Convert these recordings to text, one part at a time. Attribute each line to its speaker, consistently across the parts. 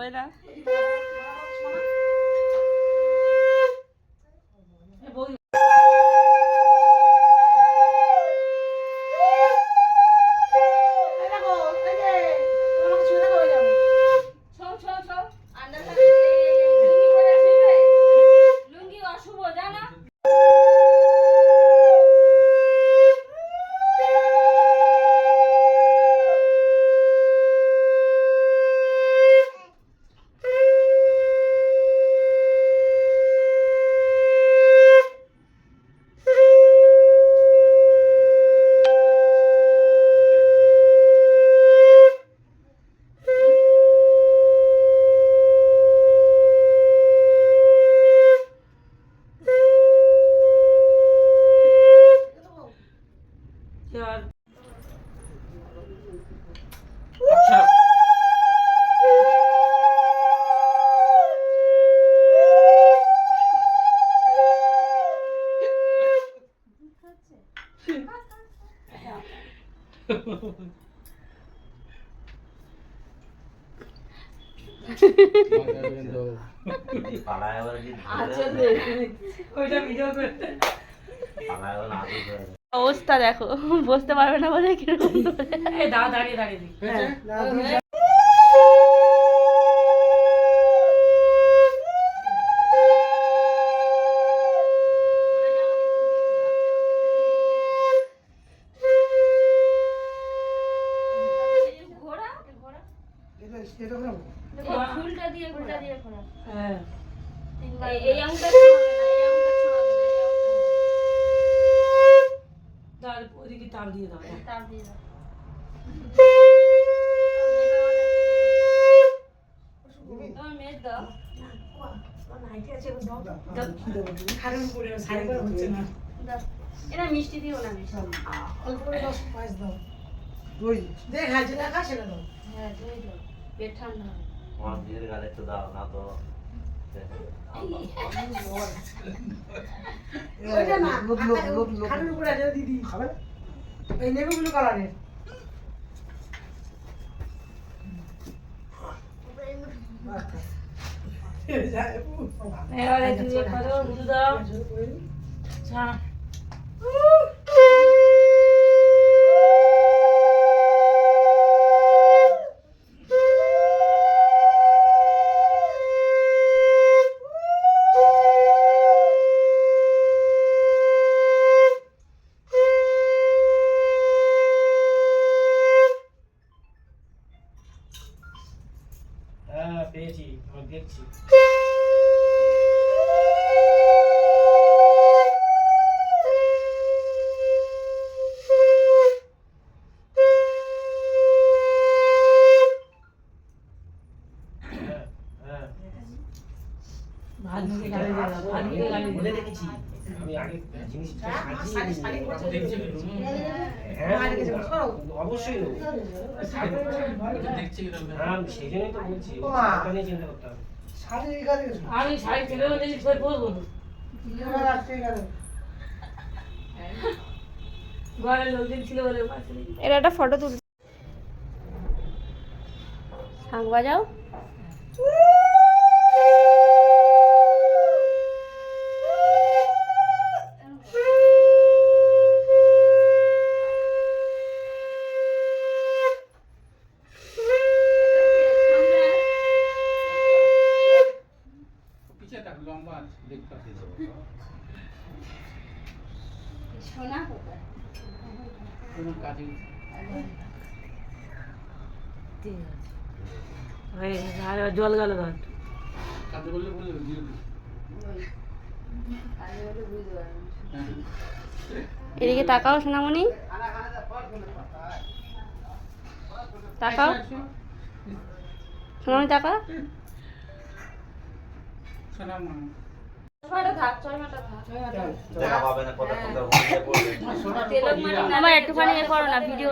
Speaker 1: হবে না। অবস্থা দেখো, বসতে পারবে না বলে কিরকম দাঁড়িয়ে দাঁড়িয়ে ফুলটা দিয়ে ঘোরা। হ্যাঁ এই আঙুলটা তার ওদিকে তার দিয়ে দাও, তার দিয়ে দাও। তোমার মেয়ে দাও এটা মিষ্টি দিও না, অল্প করে দাও, পাঁচ দাও, দই দেখ হাজে রাখা সেটা দাও। হ্যাঁ দই দাও, পেট ঠান্ডা হবে। আমার বিয়ের গালে একটু দাও না তো ওইটা না খানের উপরে আছে দিদি খাবে এই নেভি ব্লু কালারের এবারে দিয়ে খাও দুধ দাও চা পেয়েছি, আমি দেখছি। অবশ্যই সেই জন্যই তো বলছি, চিন্তা করতে হবে। আমি শাড়ি ছেড়ে পরবো ঘরের লোকজন ছিল বলে।
Speaker 2: এরা একটা ফটো তুলছে, শাঁখ বাজাও।
Speaker 1: জল গেল ঘর
Speaker 2: এদিকে তাকাও সোনামণি, তাকাও সোনামণি, তাকা। আমার একটুখানি এ করো না ভিডিও।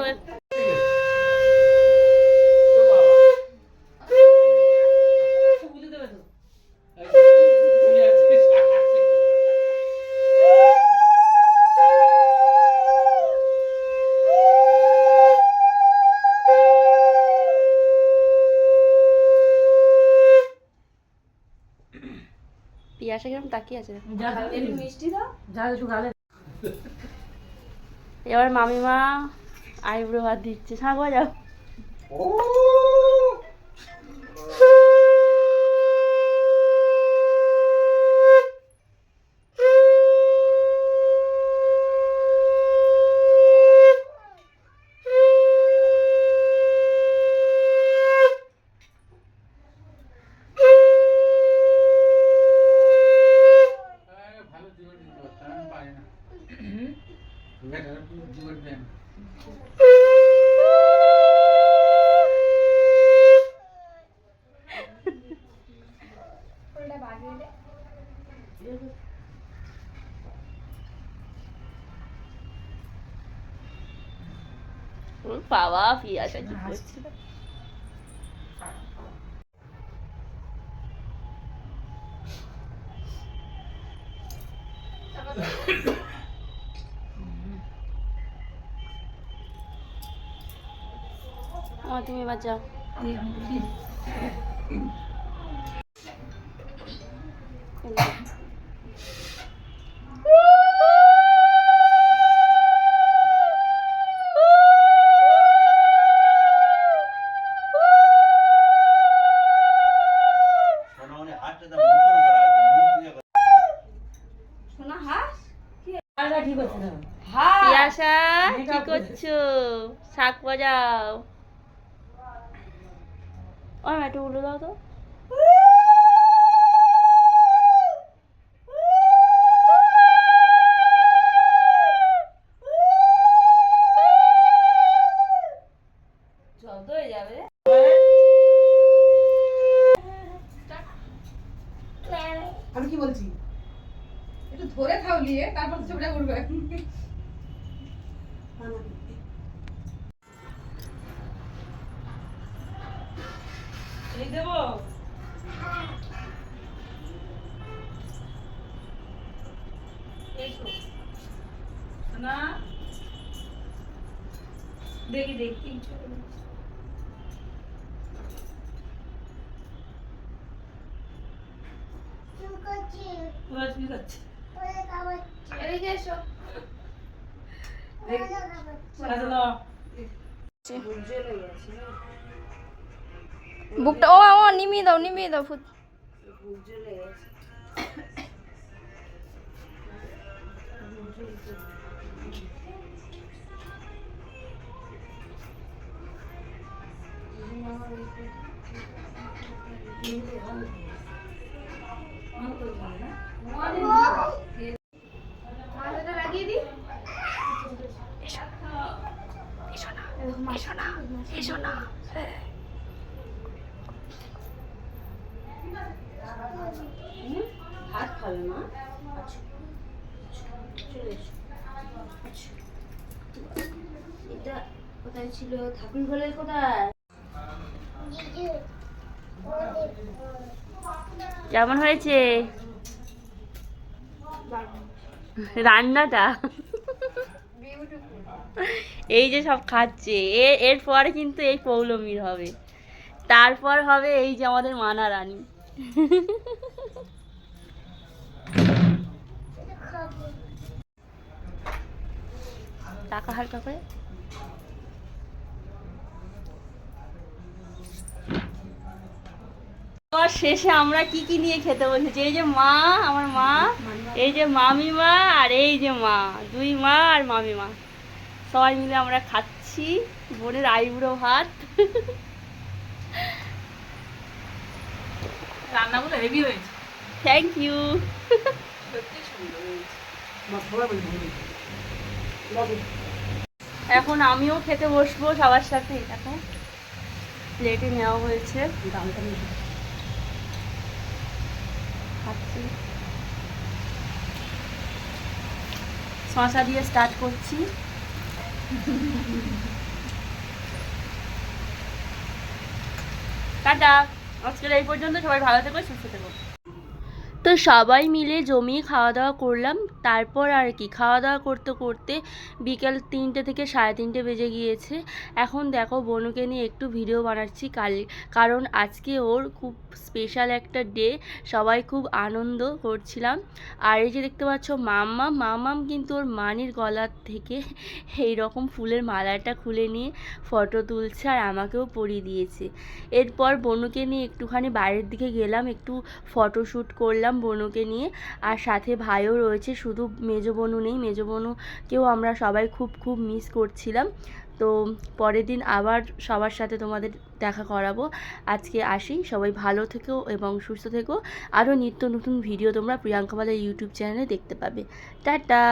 Speaker 2: পিয়াসা কিরকম তাকিয়ে আছে
Speaker 1: একটু মিষ্টি দাও, যা একটু গালে।
Speaker 2: এবার মামিমা আইব্রো হাত দিচ্ছে, শাঁখ বাজাও। ওর বাবা পিয়াসা কি করছে। তুমি এবার যাও। পিয়াসা কি করছো? শাক বাজাও। ও একটু উল্টো দাও তো।
Speaker 1: জব্দ হয়ে যাবে। আমি কি বলছি, একটু ধরে থাউলিয়ে তারপর ছবিটা করবে। এই দেবো না, দেখি দেখি
Speaker 2: বুকটা ও ও নিমিয়ে দাও ফুট। এসো না।
Speaker 1: ভাত খাবে মা? চলে এসো। এটা কোথায় ছিল? ঠাকুর ঘরের কোথায়?
Speaker 2: কেমন হয়েছে রান্নাটা? এই যে সব খাচ্ছে, এরপরে কিন্তু এই পৌলমীর হবে, তারপর হবে এই যে আমাদের মানা রানী। টাকা হালকা করে। শেষে আমরা কি কি নিয়ে খেতে বসেছি, এই যে মা, আমার মা, এই যে মামিমা, আর এই যে মা, দুই মা আর মামিমা সবাই মিলে আমরা খাচ্ছি বোনের আইবুড়ো ভাত।
Speaker 1: রান্নাগুলো হেভি হয়েছে।
Speaker 2: Thank you.
Speaker 1: সত্যি সুন্দর হয়েছে।
Speaker 2: এখন আমিও খেতে বসবো সবার সাথে। দেখো প্লেটে নেওয়া হয়েছে, খাচ্ছি। শসা দিয়ে স্টার্ট করছি। টাটা, আজকের এই পর্যন্ত। সবাই ভালো থেকো, সুস্থ থেকো। তো সবাই মিলে জমিয়ে খাওয়া দাওয়া করলাম। তারপর আর কি, খাওয়া দাওয়া করতে করতে বিকেল 3টে থেকে 3:30 বেজে গিয়েছে। এখন দেখো বনুকে নিয়ে একটু ভিডিও বানাচ্ছি কারণ আজকে ওর খুব স্পেশাল একটা ডে, সবাই খুব আনন্দ করছিলাম। আর এই যে দেখতে পাচ্ছ মাম্মাম কিন্তু ওর মানির গলার থেকে এই রকম ফুলের মালাটা খুলে নিয়ে ফটো তুলছে আর আমাকেও পরিয়ে দিয়েছে। এরপর বনুকে নিয়ে একটুখানি বাইরের দিকে গেলাম, একটু ফটোশ্যুট করলাম বনুকে নিয়ে। আর সাথে ভাইও রয়েছে, শুধু মেজো বোনু নেই, মেজো বোনুকেও আমরা সবাই খুব খুব মিস করছিলাম। তো পরের দিন আবার সবার সাথে তোমাদের দেখা করাবো। আজকে আসি, সবাই ভালো থেকো এবং সুস্থ থেকো। আরও নিত্য নতুন ভিডিও তোমরা প্রিয়াঙ্কা বালা ইউটিউব চ্যানেলে দেখতে পাবে। টাটা।